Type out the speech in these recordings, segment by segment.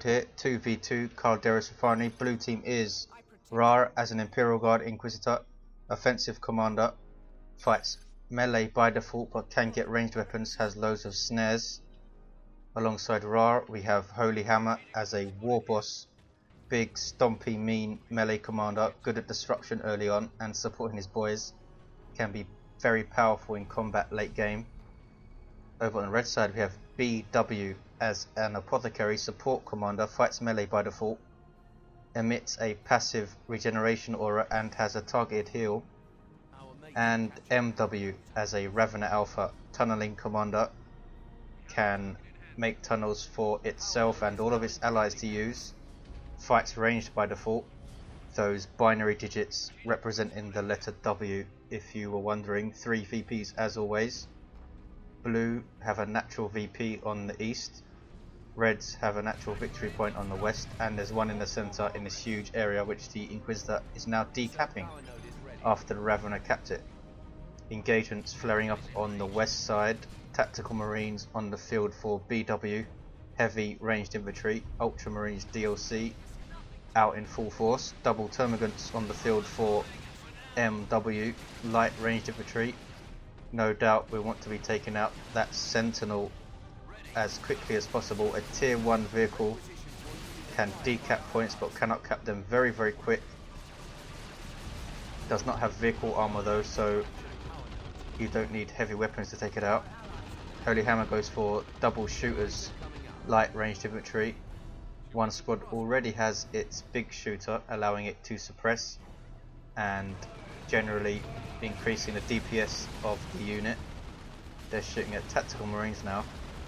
Hybrid here, 2v2, Calderis Refinery. Blue team is raaar as an Imperial Guard Inquisitor, offensive commander, fights melee by default but can get ranged weapons, has loads of snares. Alongside raaar we have xHoLyHammerx as a Warboss, big stompy mean melee commander, good at disruption early on and supporting his boys, can be very powerful in combat late game. Over on the red side we have BW as an Apothecary, support commander, fights melee by default, emits a passive regeneration aura and has a targeted heal. And MW as a Ravener Alpha, tunneling commander, can make tunnels for itself and all of its allies to use, fights ranged by default, those binary digits representing the letter W if you were wondering, 3 VPs as always. Blue have a natural VP on the east, Reds have a natural victory point on the west, and there's one in the centre in this huge area which the Inquisitor is now decapping after the Ravener capped it. Engagements flaring up on the west side, tactical marines on the field for BW, heavy ranged infantry, ultramarines DLC out in full force, double termagants on the field for MW, light ranged infantry. No doubt we want to be taking out that sentinel as quickly as possible. A tier 1 vehicle can decap points but cannot cap them very quick. Does not have vehicle armor though, so you don't need heavy weapons to take it out. xHoLyHammerx goes for double shooters, light ranged infantry. One squad already has its big shooter, allowing it to suppress and generally increasing the DPS of the unit. They're shooting at tactical marines now.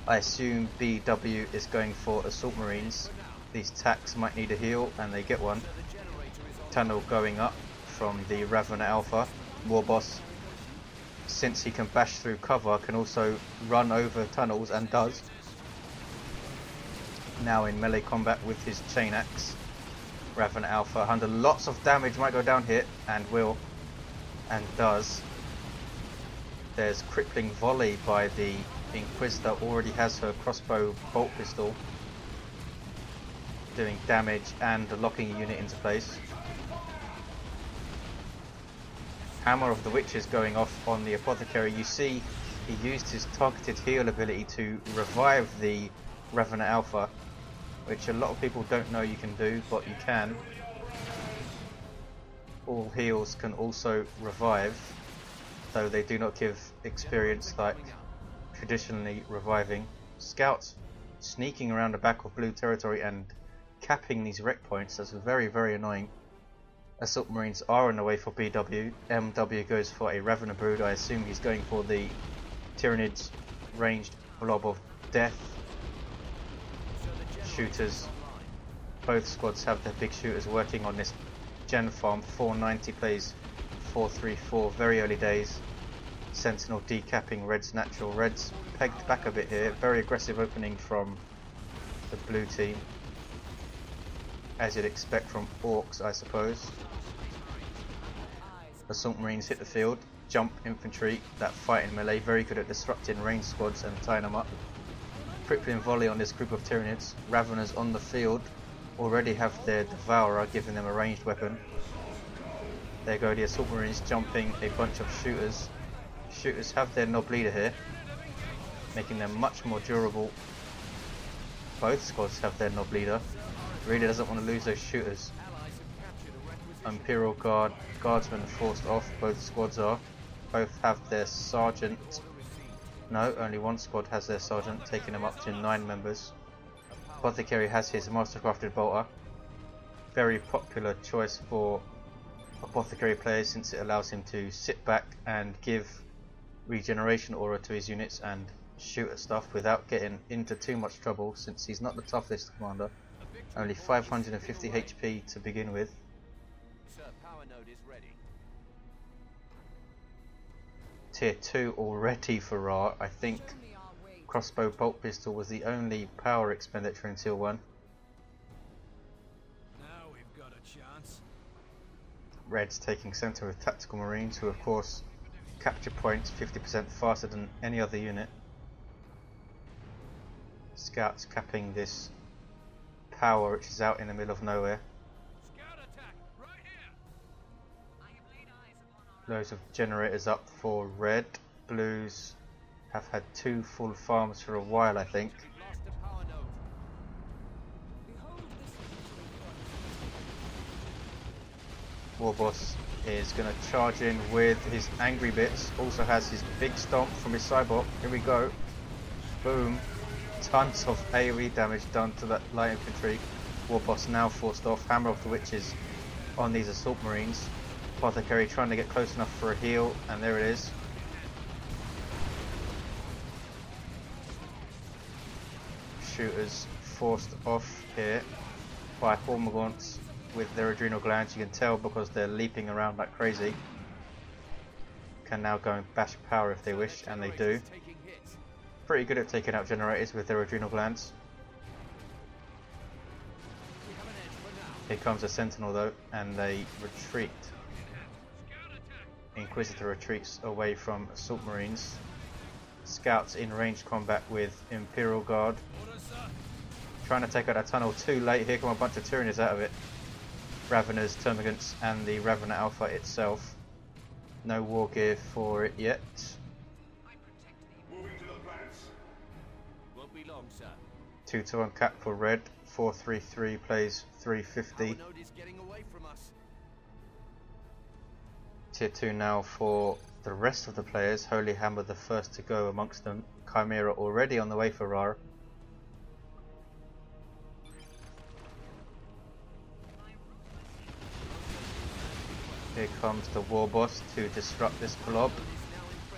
I assume BW is going for assault marines. These tacs might need a heal and they get one. Tunnel going up from the Ravener Alpha. Warboss, since he can bash through cover, can also run over tunnels and does. Now in melee combat with his chain axe. Ravener Alpha under lots of damage, might go down here and will, and does. There's crippling volley by the Inquisitor, already has her crossbow bolt pistol doing damage and locking a unit into place. Hammer of the Witches going off on the Apothecary. You see he used his targeted heal ability to revive the Ravener Alpha, which a lot of people don't know you can do, but you can. All heals can also revive, though they do not give experience like traditionally reviving. Scouts sneaking around the back of blue territory and capping these wreck points. That's very annoying. Assault marines are on the way for BW. MW goes for a Ravener Brood. I assume he's going for the Tyranids ranged blob of death. Shooters, both squads have their big shooters working on this gen farm. 490 plays 434, very early days. Sentinel decapping Reds natural. Reds pegged back a bit here, very aggressive opening from the blue team, as you'd expect from Orks I suppose. Assault marines hit the field, jump infantry that fight in melee, very good at disrupting ranged squads and tying them up. Crippling volley on this group of Tyranids. Raveners on the field already have their Devourer, giving them a ranged weapon. There go the assault marines jumping a bunch of shooters. Shooters have their Nob Leader here, making them much more durable. Both squads have their Nob Leader. Really doesn't want to lose those shooters. Imperial Guard, Guardsmen forced off, both squads are. Both have their Sergeant. No, only one squad has their Sergeant, taking them up to 9 members. Apothecary has his Mastercrafted Bolter. Very popular choice for Apothecary players since it allows him to sit back and give regeneration aura to his units and shoot at stuff without getting into too much trouble, since he's not the toughest commander. Only 550 HP to begin with. Tier 2 already for raaar. I think crossbow bolt pistol was the only power expenditure in tier 1. Now we've got a chance. Reds taking centre with tactical marines, who of course capture points 50% faster than any other unit. Scouts capping this power, which is out in the middle of nowhere. Scout attack right here. Loads of generators up for red. Blues have had 2 full farms for a while, I think. We've lost a power node. Warboss is going to charge in with his angry bits. Also has his big stomp from his cybot. Here we go. Boom. Tons of AoE damage done to that light infantry. Warboss now forced off. Hammer of the Witches on these assault marines. Apothecary trying to get close enough for a heal, and there it is. Shooters forced off here by Hormagaunts with their adrenal glands. You can tell because they're leaping around like crazy. Can now go and bash power if they wish, and they do. Taking hits. Pretty good at taking out generators with their adrenal glands. We have an edge for now. Here comes a sentinel though, and they retreat. Inquisitor retreats away from assault marines. Scouts in ranged combat with Imperial Guard. Orders, sir. Trying to take out that tunnel too late. Here come a bunch of Tyranids out of it. Raveners, Termagants, and the Ravener Alpha itself. No war gear for it yet. Moving to the plants. Won't be long, sir. 2 to 1 cap for red. 433 plays 350. Power node is getting away from us. Tier 2 now for the rest of the players. xHoLyHammerx the first to go amongst them. Chimera already on the way for raaar. Here comes the Warboss to disrupt this blob.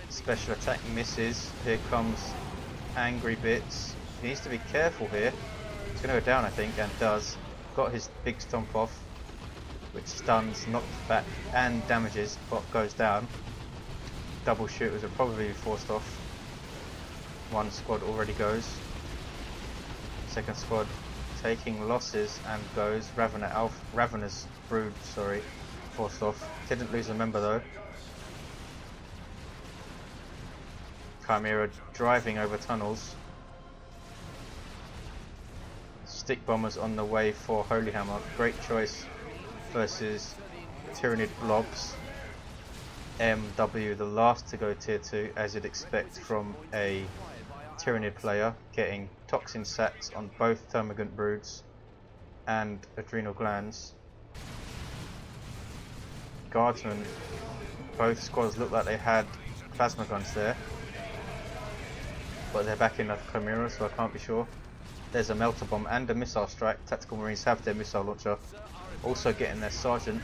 Special attack misses. Here comes Angry Bits. He needs to be careful here. He's going to go down, I think, and does. Got his big stomp off, which stuns, knocks back, and damages, but goes down. Double shooters will probably be forced off. One squad already goes. Second squad taking losses and goes. Ravener's brood, sorry, forced off. Didn't lose a member though. Chimera driving over tunnels. Stick bombers on the way for xHoLyHammerx. Great choice versus Tyranid blobs. MW the last to go tier 2, as you'd expect from a Tyranid player, getting toxin sacks on both Termagant broods and adrenal glands. Guardsmen, both squads look like they had plasma guns there, but they're backing up Chimera, so I can't be sure. There's a melter bomb and a missile strike. Tactical Marines have their missile launcher, also getting their sergeant,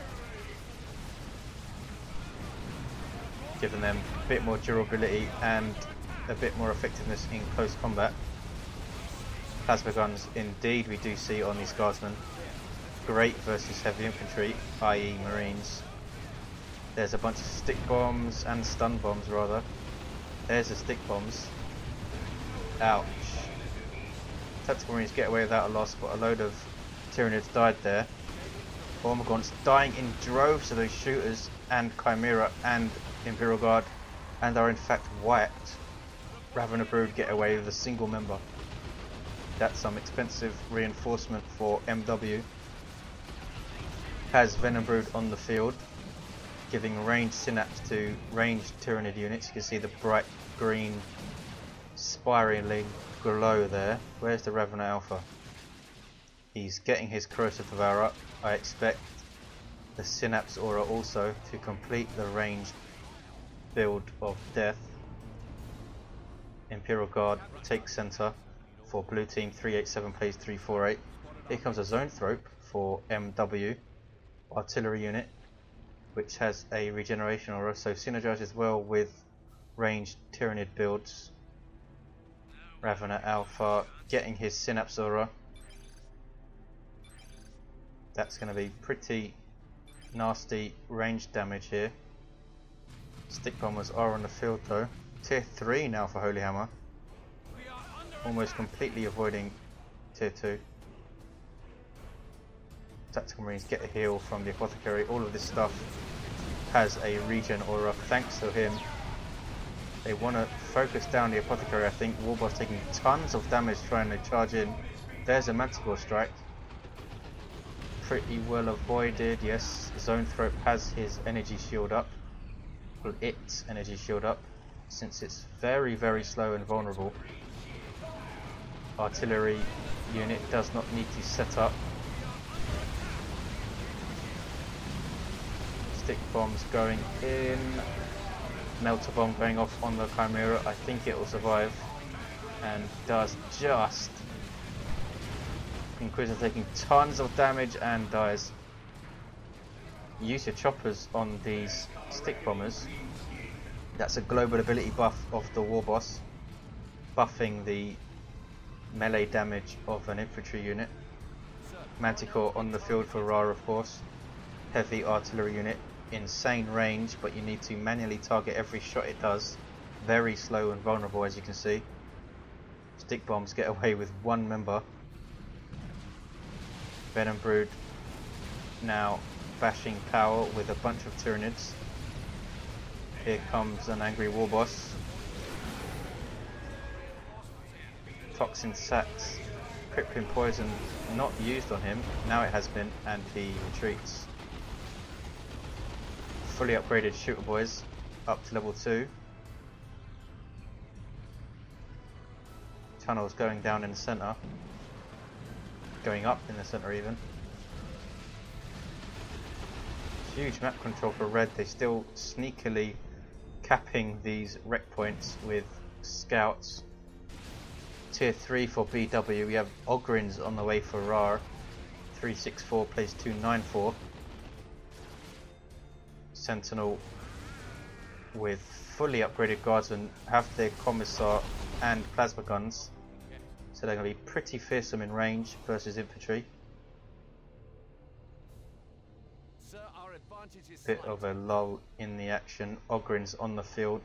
giving them a bit more durability and a bit more effectiveness in close combat. Plasma guns indeed we do see on these guardsmen. Great versus heavy infantry, i.e. Marines. There's a bunch of stick bombs and stun bombs rather. There's the stick bombs. Ouch. Tactical Marines get away without a loss, but a load of Tyranids died there. Hormagaunts dying in droves of those shooters and Chimera and Imperial Guard, and are in fact wiped. Ravener Brood get away with a single member. That's some expensive reinforcement for MW. Has Venom Brood on the field, giving ranged synapse to ranged Tyranid units. You can see the bright green spirally glow there. Where's the Ravener Alpha? He's getting his Corrosive Devourer. I expect the Synapse Aura also to complete the ranged build of death. Imperial Guard takes center for blue team. 387 plays 348. Here comes a Zone Thrope for MW artillery unit, which has a regeneration aura, so synergizes well with ranged Tyranid builds. Ravener Alpha getting his Synapse Aura. That's going to be pretty nasty ranged damage here. Stick bombers are on the field though. Tier 3 now for xHoLyHammerx. Almost completely avoiding tier 2. Tactical Marines get a heal from the Apothecary. All of this stuff has a regen aura thanks to him. They want to focus down the Apothecary, I think. Warboss taking tons of damage trying to charge in. There's a Manticore strike. pretty well avoided. Yes, Zoanthrope has his energy shield up. Well, its energy shield up, since it's very, very slow and vulnerable. Artillery unit does not need to set up. Stick bombs going in. Melter bomb going off on the Chimera. I think it will survive, and does just. Inquisitor taking tons of damage and dies. Use your choppers on these stick bombers. That's a global ability buff of the Warboss, buffing the melee damage of an infantry unit. Manticore on the field for raaar, of course. Heavy artillery unit, insane range, but you need to manually target every shot it does. Very slow and vulnerable, as you can see. Stick bombs get away with one member. Venom Brood now bashing power with a bunch of Tyranids. Here comes an angry Warboss. Toxin Sacs, Crippling Poison not used on him, now it has been, and he retreats. Fully upgraded Shooter Boys up to level 2. Tunnels going down in the centre. Going up in the centre even. Huge map control for red. They still sneakily capping these wreck points with scouts. Tier 3 for BW. We have Ogrins on the way for raaar. 364 plays 294. Sentinel with fully upgraded guardsmen have their commissar and plasma guns. So they're going to be pretty fearsome in range versus infantry. Bit of a lull in the action. Ogrins on the field.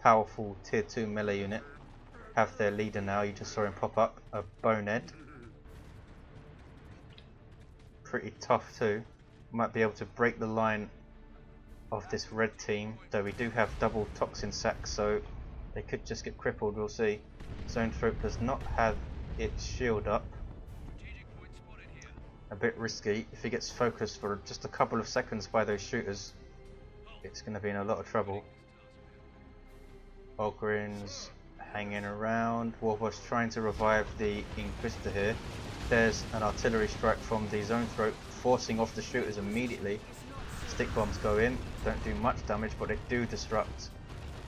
Powerful tier 2 melee unit. Have their leader now, you just saw him pop up. A Bonehead. Pretty tough too. Might be able to break the line of this red team. Though we do have double toxin sacks, so they could just get crippled, we'll see. Zoanthrope does not have its shield up. A bit risky. If he gets focused for just a couple of seconds by those shooters, it's going to be in a lot of trouble. Ogrins hanging around. Warboss trying to revive the Inquisitor here. There's an artillery strike from the Zoanthrope, forcing off the shooters immediately. Stick bombs go in, don't do much damage, but they do disrupt,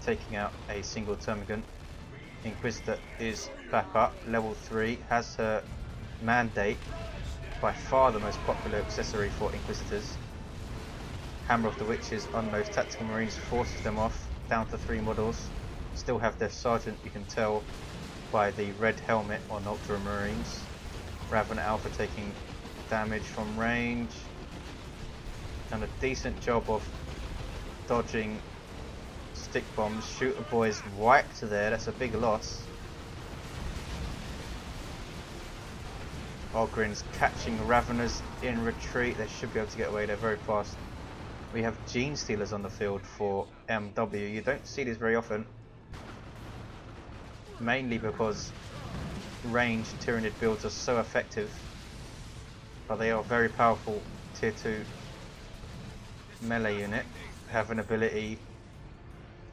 taking out a single termagant. Inquisitor is back up, level 3, has her mandate, by far the most popular accessory for Inquisitors. Hammer of the Witches on those tactical marines forces them off, down to 3 models. Still have their sergeant, you can tell by the red helmet on ultramarines. Raven Alpha taking damage from range. Done a decent job of dodging stick bombs. Shooter Boys wiped there, that's a big loss. Ogrins catching Raveners in retreat, they should be able to get away, they're very fast. We have Gene Stealers on the field for MW, you don't see this very often. Mainly because ranged Tyranid builds are so effective, but they are very powerful tier 2 melee unit, have an ability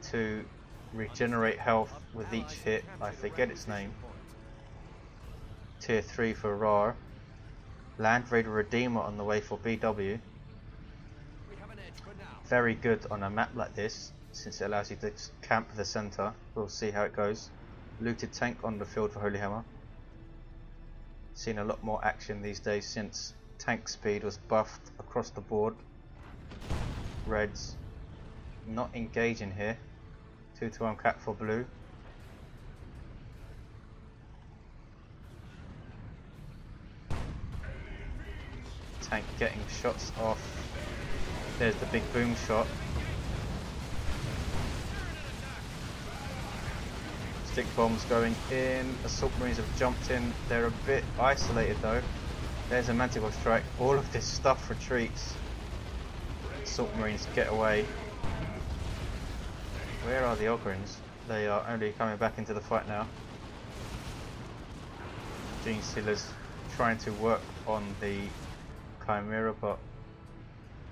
to regenerate health with each hit. I forget its name. Tier 3 for raaar. Land Raider Redeemer on the way for BW. Very good on a map like this, since it allows you to camp the center. We'll see how it goes. Looted tank on the field for xHoLyHammerx. Seen a lot more action these days since tank speed was buffed across the board. Reds not engaging here. 2-to-1 cap for blue. Tank getting shots off. There's the big boom shot. Stick bombs going in. Assault marines have jumped in. They're a bit isolated though. There's a Manticore strike. All of this stuff retreats. Assault marines get away. Where are the Ogrins? They are only coming back into the fight now. Gene Stealers trying to work on the Chimera, but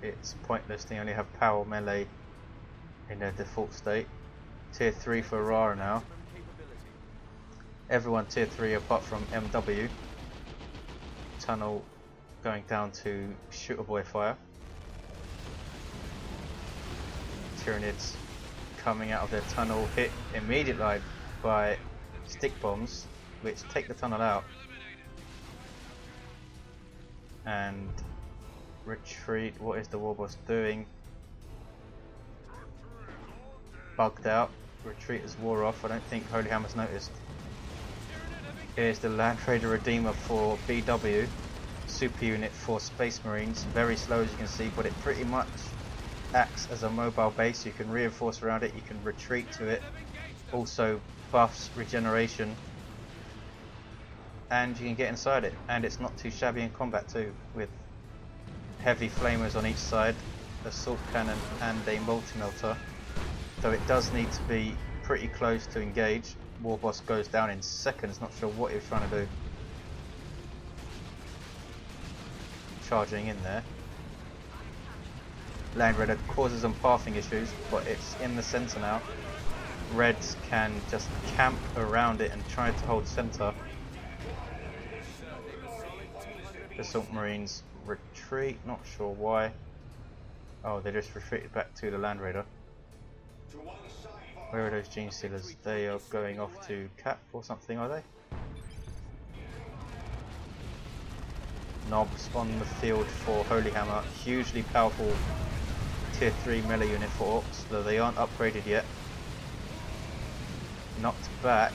it's pointless. They only have power melee in their default state. Tier 3 for raaar now. Everyone tier 3 apart from MW. Tunnel going down to shooter boy fire. Tyranids coming out of their tunnel, hit immediately by stick bombs, which take the tunnel out. And retreat. What is the Warboss doing? Bugged out. Retreat as war off. I don't think xHoLyHammerx noticed. Here's the Land Raider Redeemer for BW. Super unit for Space Marines. Very slow as you can see, but it pretty much acts as a mobile base. You can reinforce around it, you can retreat to it. Also buffs regeneration. And you can get inside it. And it's not too shabby in combat too, with heavy flamers on each side, assault cannon and a multi-melter. Though it does need to be pretty close to engage. Warboss goes down in seconds, not sure what he was trying to do. Charging in there. Land Raider causes some pathing issues, but it's in the center now. Reds can just camp around it and try to hold center. Assault Marines retreat, not sure why. Oh, they just retreated back to the Land Raider. Where are those Gene Stealers? They are going off to Cap or something, are they? Knobs on the field for xHoLyHammerx. Hugely powerful tier 3 melee unit for Orks, though they aren't upgraded yet. Knocked back.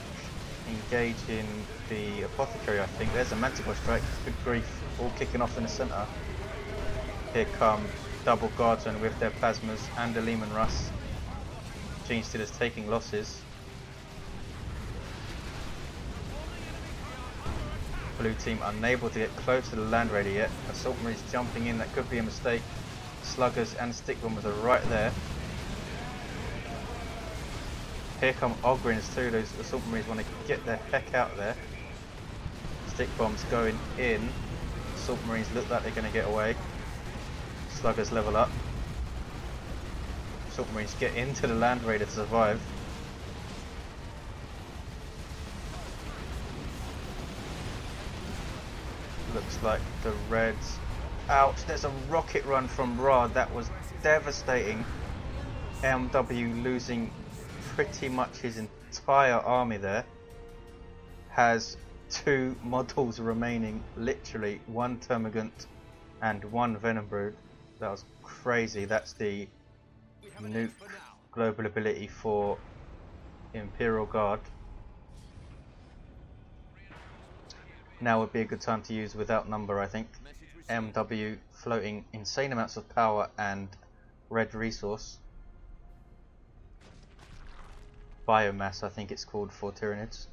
Engaging the Apothecary, I think. There's a Manticore strike. Good grief. All kicking off in the centre. Here come double guardsmen with their plasmas and the Lehman Russ. Gene Stealers taking losses. Blue team unable to get close to the Land Raider yet. Assault Marines jumping in, that could be a mistake. Sluggers and stick bombers are right there. Here come Ogrins too. Those Assault Marines want to get the heck out of there. Stick bombs going in. Assault Marines look like they're going to get away. Sluggers level up. Assault Marines get into the Land Raider to survive. Looks like the Reds. Ouch, there's a rocket run from raaar. That was devastating. MW losing pretty much his entire army there. Has 2 models remaining. Literally 1 Termagant and 1 Venom Brood. That was crazy. That's the nuke global ability for Imperial Guard. Now would be a good time to use without number, I think. MW floating insane amounts of power and red resource. Biomass, I think it's called, for Tyranids.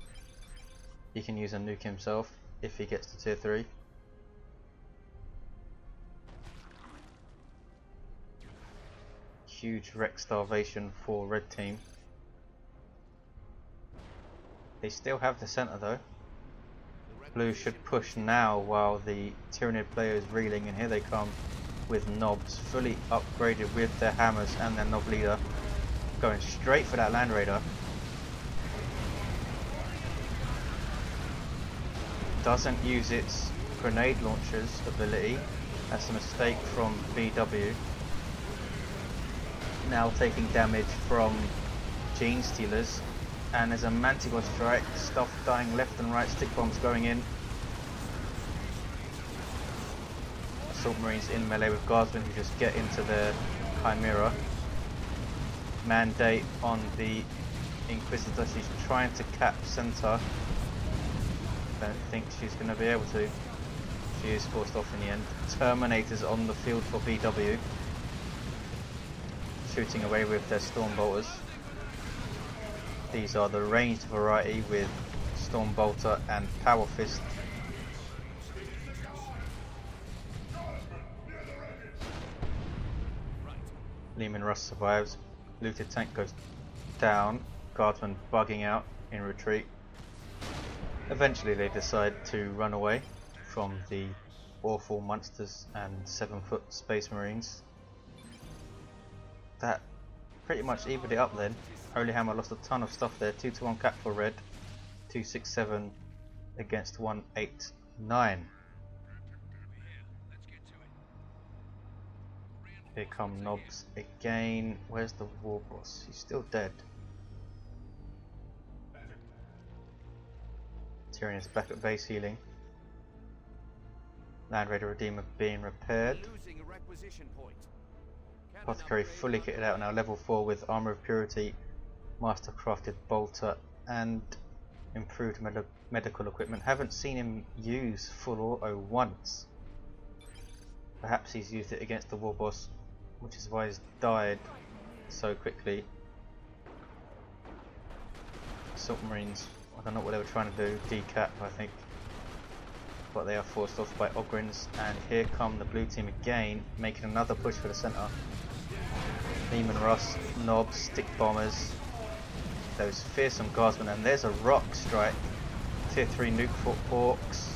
He can use a nuke himself if he gets to tier 3. Huge wreck starvation for red team. They still have the center though. Blue should push now while the Tyranid player is reeling, and here they come with knobs fully upgraded with their hammers and their knob leader, going straight for that Land Raider. Doesn't use its grenade launchers ability. That's a mistake from BW. Now taking damage from Gene Stealers, and there's a Manticore strike, stuff dying left and right, stick bombs going in. Assault Marines in melee with guardsmen who just get into their Chimera. Mandate on the Inquisitor, she's trying to cap center. Don't think she's going to be able to. She is forced off in the end. Terminators on the field for BW. Shooting away with their Storm Bolters. These are the ranged variety with Storm Bolter and Power Fist. Lehman Russ survives. Looted tank goes down. Guardsman bugging out in retreat. Eventually they decide to run away from the awful monsters and 7-foot space marines. That pretty much evened it up then. xHoLyHammer lost a ton of stuff there. 2-1 cap for red. 267 against 189. Here come Knobs again. Where's the Warboss? He's still dead. Tyranids back at base healing. Land Raider Redeemer being repaired. Apothecary fully kitted out now, level 4 with Armour of Purity, Mastercrafted Bolter and improved medical equipment. Haven't seen him use full auto once. Perhaps he's used it against the Warboss, which is why he's died so quickly. Assault Marines, I don't know what they were trying to do, decap I think. But they are forced off by Ogrins, and here come the blue team again, making another push for the centre. Leman Russ, Knobs, Stick Bombers, those fearsome guardsmen, and there's a rock strike. Tier 3 nuke for Orks.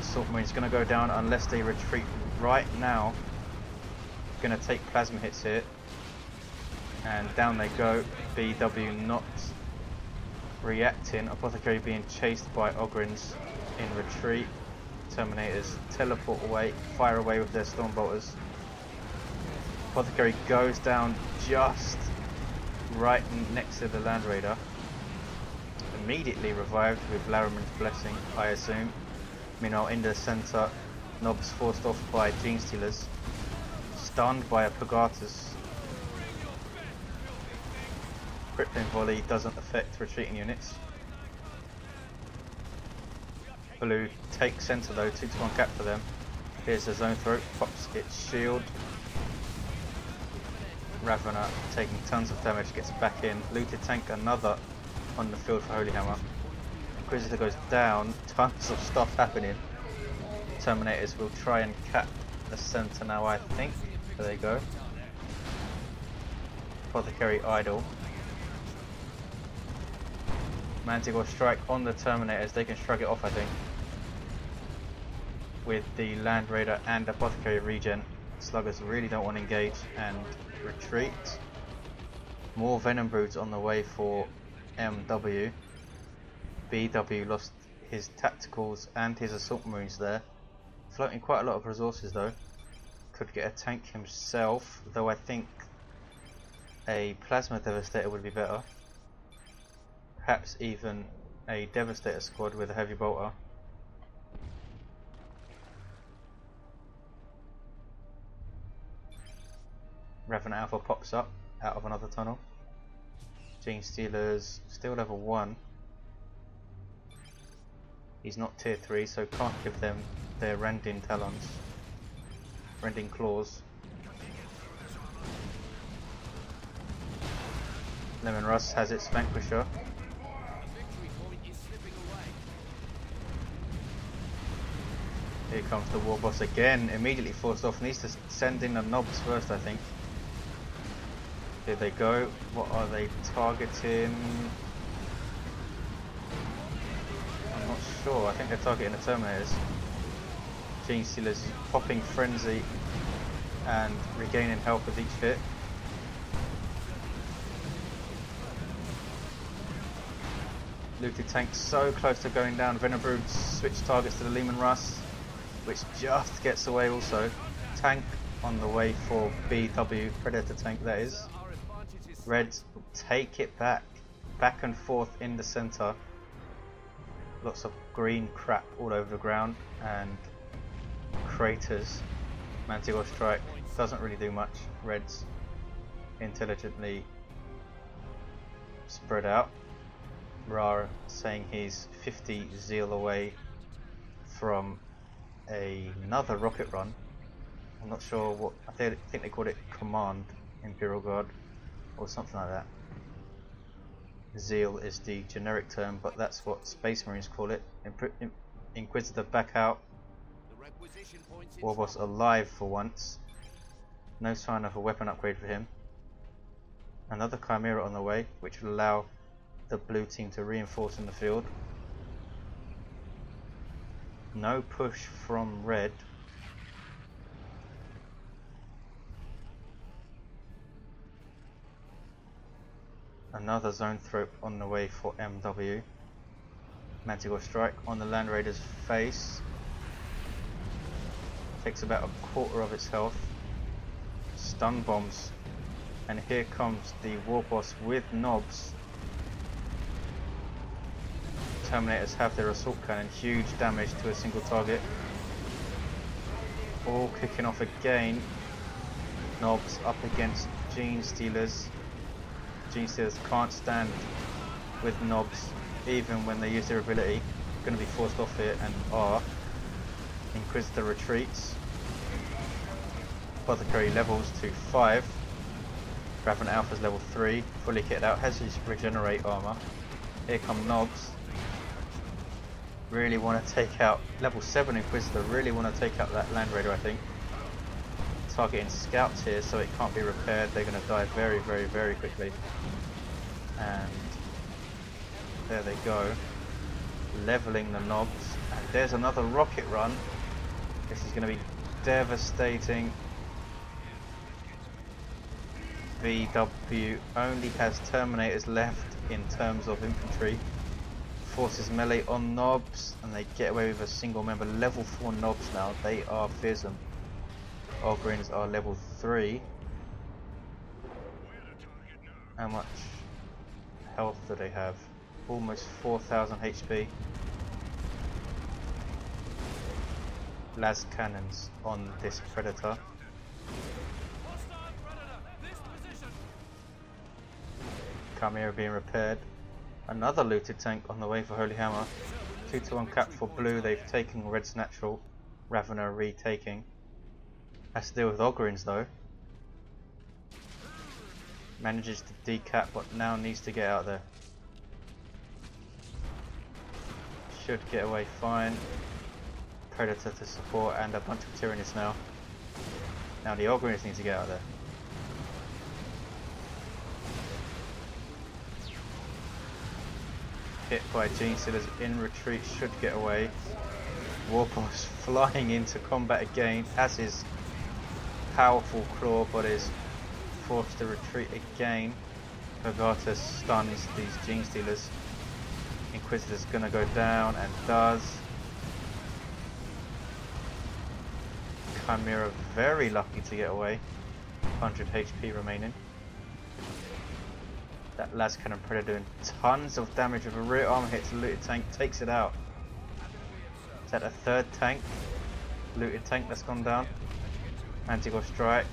Assault Marine's going to go down unless they retreat right now. Going to take plasma hits here. And down they go. BW not reacting. Apothecary being chased by Ogrins in retreat. Terminators teleport away, fire away with their Stormbolters. Apothecary goes down just right next to the Land Raider. Immediately revived with Laraman's Blessing, I assume. Meanwhile, in the centre, Knobs forced off by Gene Stealers. Stunned by a Pagatus. Crippling Volley doesn't affect retreating units. Blue takes centre though, 2-1 cap for them. Here's the Zone Throat, pops its shield. Ravener taking tons of damage, gets back in. Looted tank another on the field for xHoLyHammer. Inquisitor goes down, tons of stuff happening. Terminators will try and cap the centre now I think. There they go. Apothecary idle. Manticore strike on the Terminators, they can shrug it off I think. With the Land Raider and Apothecary regen, Sluggers really don't want to engage and retreat. More Venom Broods on the way for MW. BW lost his tacticals and his assault marines there. Floating quite a lot of resources though. Could get a tank himself, though I think a Plasma Devastator would be better. Perhaps even a Devastator squad with a heavy bolter. Raven Alpha pops up out of another tunnel. Gene Stealers still level 1. He's not tier 3, so can't give them their Rending Talons. Rending Claws. Lemon Russ has its Vanquisher. Here comes the Warboss again, immediately forced off. Needs to send in the Knobs first I think. Here they go. What are they targeting? I'm not sure. I think they're targeting the Terminators. Gene Stealers popping Frenzy and regaining health with each hit. Looted tank so close to going down. Venabrood switch targets to the Leman Russ, which just gets away also. Tank on the way for BW, Predator tank that is. Reds take it back and forth in the centre. Lots of green crap all over the ground and craters. Manticore strike doesn't really do much. Reds intelligently spread out. raaar saying he's 50 zeal away from another rocket run. I'm not sure what, I think they called it Command Imperial Guard or something like that. Zeal is the generic term, but that's what Space Marines call it. Inquisitor back out. Warboss alive for once. No sign of a weapon upgrade for him. Another Chimera on the way, which will allow the blue team to reinforce in the field. No push from red. Another zone thrope on the way for MW. Manticore strike on the Land Raider's face. Takes about a quarter of its health. Stun bombs. And here comes the Warboss with knobs. Terminators have their assault cannon. Huge damage to a single target. All kicking off again. Knobs up against Gene Stealers. Gene Stealers can't stand with knobs even when they use their ability. Going to be forced off here and are. Inquisitor retreats. Apothecary levels to 5. Raven Alpha's level 3. Fully kitted out. Has his regenerate armor. Here come knobs. Really want to take out level 7 Inquisitor. Really want to take out that Land Raider, I think. Targeting scouts here so it can't be repaired. They're going to die very, very, very quickly. And there they go. Leveling the knobs. And there's another rocket run. This is going to be devastating. VW only has Terminators left in terms of infantry. Forces melee on knobs and they get away with a single member. Level 4 knobs now. They are fearsome. Ogrins are level 3. How much health do they have? Almost 4,000 HP. Las cannons on this Predator. Chimera being repaired. Another looted tank on the way for Holy Hammer. 2-to-1 cap for blue. They've taken red's natural. Ravener retaking. Has to deal with Ogrins though. Manages to decap but now needs to get out there. Should get away fine. Predator to support and a bunch of Tyranids now. Now the Ogrins need to get out there. Hit by Gene Stealers in retreat, should get away. Warboss flying into combat again, has his powerful claw but is forced to retreat again. Vergata stuns these Gene Stealers. Inquisitor's gonna go down and does. Chimera very lucky to get away. 100 HP remaining. That las cannon Predator doing tons of damage with a rear armor hit to looted tank, takes it out. Is that a third tank? Looted tank that's gone down. Manticore strike.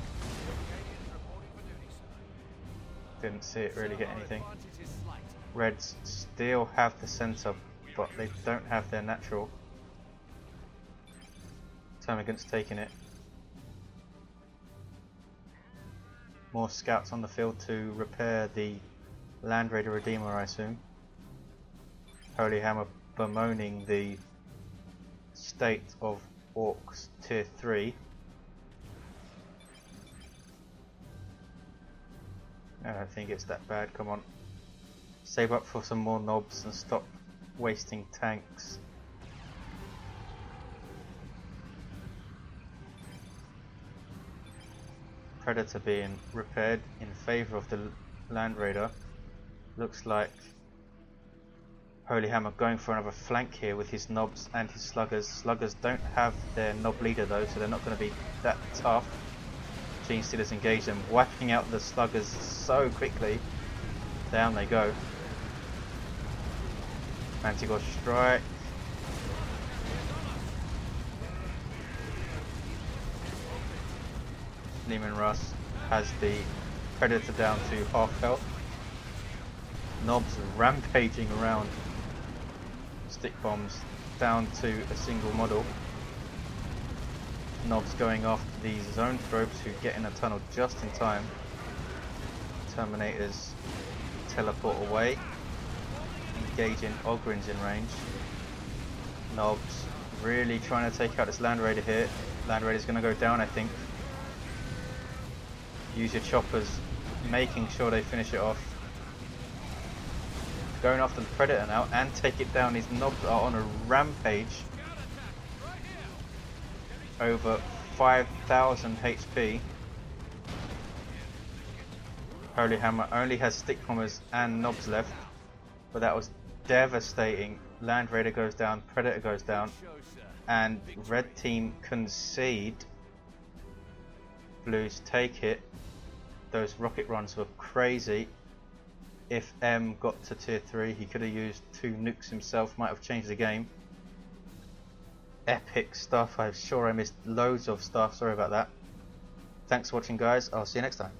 Didn't see it really get anything. Reds still have the center, but they don't have their natural. Termagant's taking it. More scouts on the field to repair the Land Raider Redeemer, I assume. Holy Hammer bemoaning the state of Orks tier 3. I don't think it's that bad, come on. Save up for some more knobs and stop wasting tanks. Predator being repaired in favour of the Land Raider. Looks like Holy Hammer going for another flank here with his knobs and his sluggers. Sluggers don't have their knob leader though, so they're not going to be that tough. Gene Stealers engage them, wiping out the sluggers so quickly. Down they go. Manticore strike. Lehman Russ has the Predator down to half health. Knobs rampaging around. Stick bombs down to a single model. Knobs going after these zone throbes who get in a tunnel just in time. Terminators teleport away. Engaging Ogrins in range. Knobs really trying to take out this Land Raider here. Land Raider's going to go down, I think. Use your choppers, making sure they finish it off. Going after the Predator now and take it down. His knobs are on a rampage. over 5,000 HP. xHoLyHammerx only has stick bombers and knobs left, but that was devastating. Land Raider goes down, Predator goes down, and red team concede. Blues take it. Those rocket runs were crazy. If M got to tier 3, he could have used 2 nukes himself, might have changed the game. Epic stuff. I'm sure I missed loads of stuff, sorry about that. Thanks for watching guys, I'll see you next time.